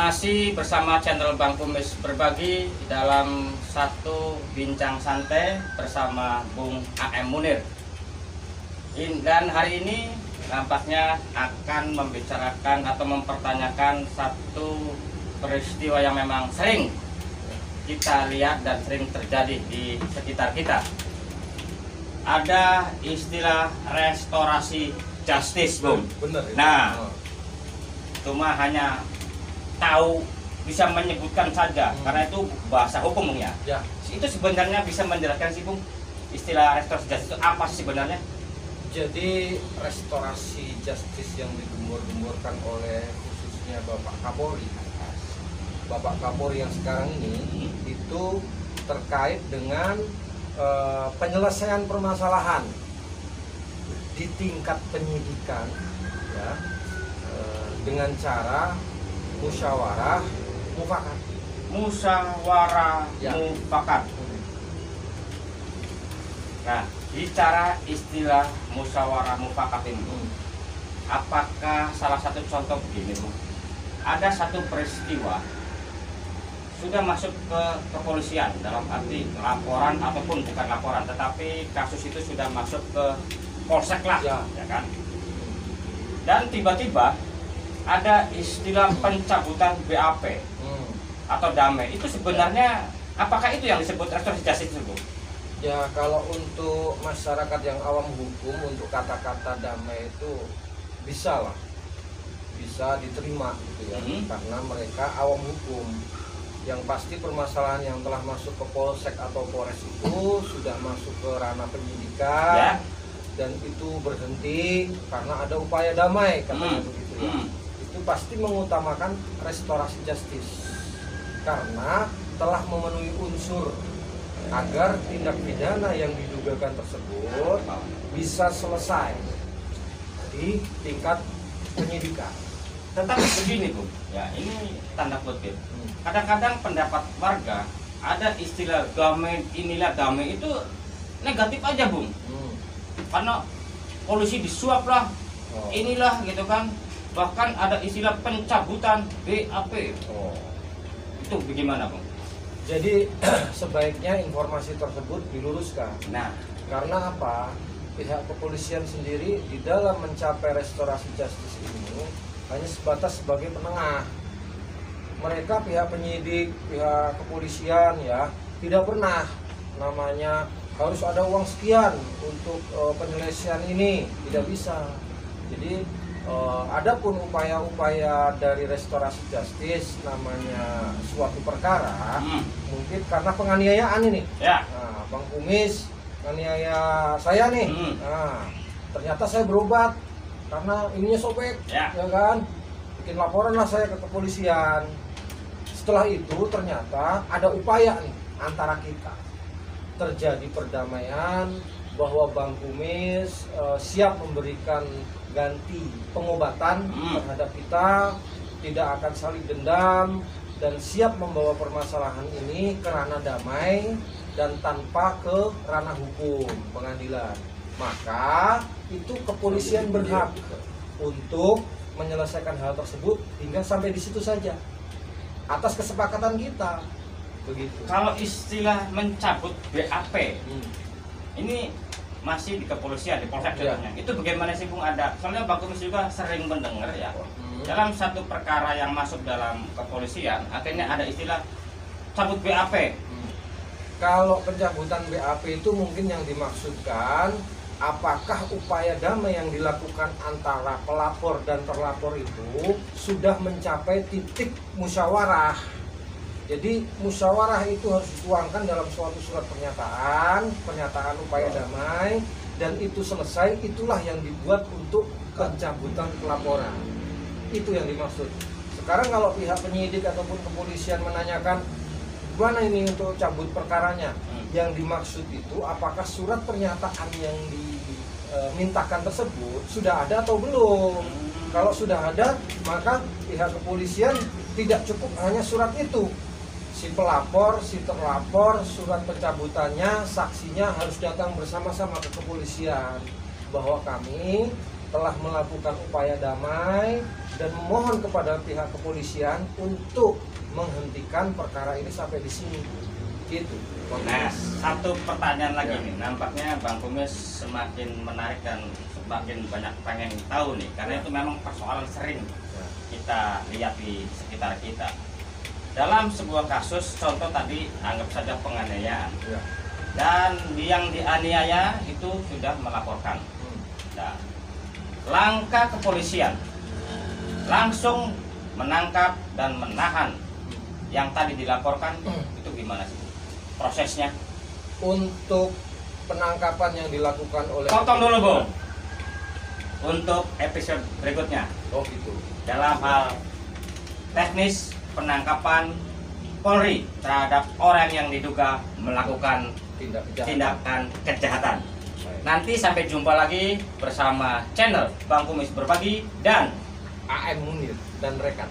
Masih bersama channel Bang Kumis Berbagi dalam satu bincang santai bersama Bung AM Munir. Dan hari ini nampaknya akan membicarakan atau mempertanyakan satu peristiwa yang memang sering kita lihat dan sering terjadi di sekitar kita. Ada istilah restorasi justice, Bung. Bener. Nah, cuma hanya tahu bisa menyebutkan saja karena itu bahasa hukum, Bung, ya. Itu sebenarnya bisa menjelaskan sih, Bung, istilah restorasi justice itu apa sih sebenarnya? Jadi restorasi justice yang digembur-gemburkan oleh khususnya Bapak Kapolri yang sekarang ini itu terkait dengan penyelesaian permasalahan di tingkat penyidikan, ya, dengan cara musyawarah mufakat. Ya. Mufakat. Nah, bicara istilah musyawarah mufakat ini, apakah salah satu contoh begini, Bu? Ada satu peristiwa sudah masuk ke kepolisian, dalam arti laporan ataupun bukan laporan, tetapi kasus itu sudah masuk ke polsek lah, ya kan? Dan tiba-tiba ada istilah pencabutan BAP atau damai. Itu sebenarnya apakah itu yang disebut restorasi justice itu, Bu? Ya, kalau untuk masyarakat yang awam hukum, untuk kata-kata damai itu bisa diterima gitu ya, karena mereka awam hukum. Yang pasti permasalahan yang telah masuk ke polsek atau polres itu sudah masuk ke ranah penyidikan, dan itu berhenti karena ada upaya damai, katanya begitu ya. Itu pasti mengutamakan restorasi justice karena telah memenuhi unsur agar tindak pidana yang didugakan tersebut bisa selesai di tingkat penyidikan. Tetapi begini, Bu, ya, ini tanda kutip. Kadang-kadang pendapat warga ada istilah damai, inilah damai itu negatif aja, Bung. Karena polisi disuap lah, inilah gitu kan. Bahkan ada istilah pencabutan BAP. Itu bagaimana, Bung? Jadi sebaiknya informasi tersebut diluruskan. Nah, karena apa? Pihak kepolisian sendiri di dalam mencapai restorasi justice ini hanya sebatas sebagai penengah. Mereka pihak penyidik, pihak kepolisian ya tidak pernah namanya harus ada uang sekian untuk penyelesaian ini, tidak bisa. Jadi adapun upaya-upaya dari restorasi justice namanya suatu perkara mungkin karena penganiayaan ini. Nah, Bang Kumis nganiaya saya nih. Nah, ternyata saya berobat karena ininya sobek, ya kan? Bikin laporan lah saya ke kepolisian. Setelah itu ternyata ada upaya nih antara kita, terjadi perdamaian bahwa Bang Kumis siap memberikan ganti pengobatan terhadap kita, tidak akan saling dendam, dan siap membawa permasalahan ini ke ranah damai dan tanpa ke ranah hukum pengadilan. Maka itu kepolisian berhak untuk menyelesaikan hal tersebut hingga sampai di situ saja atas kesepakatan kita, begitu. Kalau istilah mencabut BAP ini masih di kepolisian, di polsek contohnya. Itu bagaimana sih, Bung? Ada, soalnya Bang Kumis juga sering mendengar ya, dalam satu perkara yang masuk dalam kepolisian akhirnya ada istilah cabut BAP. Kalau pencabutan BAP itu mungkin yang dimaksudkan apakah upaya damai yang dilakukan antara pelapor dan terlapor itu sudah mencapai titik musyawarah. Jadi musyawarah itu harus dituangkan dalam suatu surat pernyataan upaya damai, dan itu selesai, itulah yang dibuat untuk pencabutan pelaporan. Itu yang dimaksud. Sekarang kalau pihak penyidik ataupun kepolisian menanyakan gimana ini untuk cabut perkaranya, yang dimaksud itu apakah surat pernyataan yang dimintakan tersebut sudah ada atau belum. Kalau sudah ada, maka pihak kepolisian tidak cukup hanya surat itu. Si pelapor, si terlapor, surat pencabutannya, saksinya harus datang bersama-sama ke kepolisian bahwa kami telah melakukan upaya damai dan memohon kepada pihak kepolisian untuk menghentikan perkara ini sampai di sini. Gitu. Nah, satu pertanyaan lagi nih, nampaknya Bang Kumis semakin menarik dan semakin banyak pengen tahu nih, karena itu memang persoalan sering kita lihat di sekitar kita. Dalam sebuah kasus, contoh tadi anggap saja penganiayaan, dan yang dianiaya itu sudah melaporkan. Nah, langkah kepolisian langsung menangkap dan menahan yang tadi dilaporkan itu gimana sih prosesnya? Untuk penangkapan yang dilakukan oleh Potong dulu, Bu. Untuk episode berikutnya. Oh gitu. Dalam hal teknis penangkapan Polri terhadap orang yang diduga melakukan tindakan kejahatan. Nanti sampai jumpa lagi bersama channel Bang Kumis Berbagi dan AM Munir dan rekan.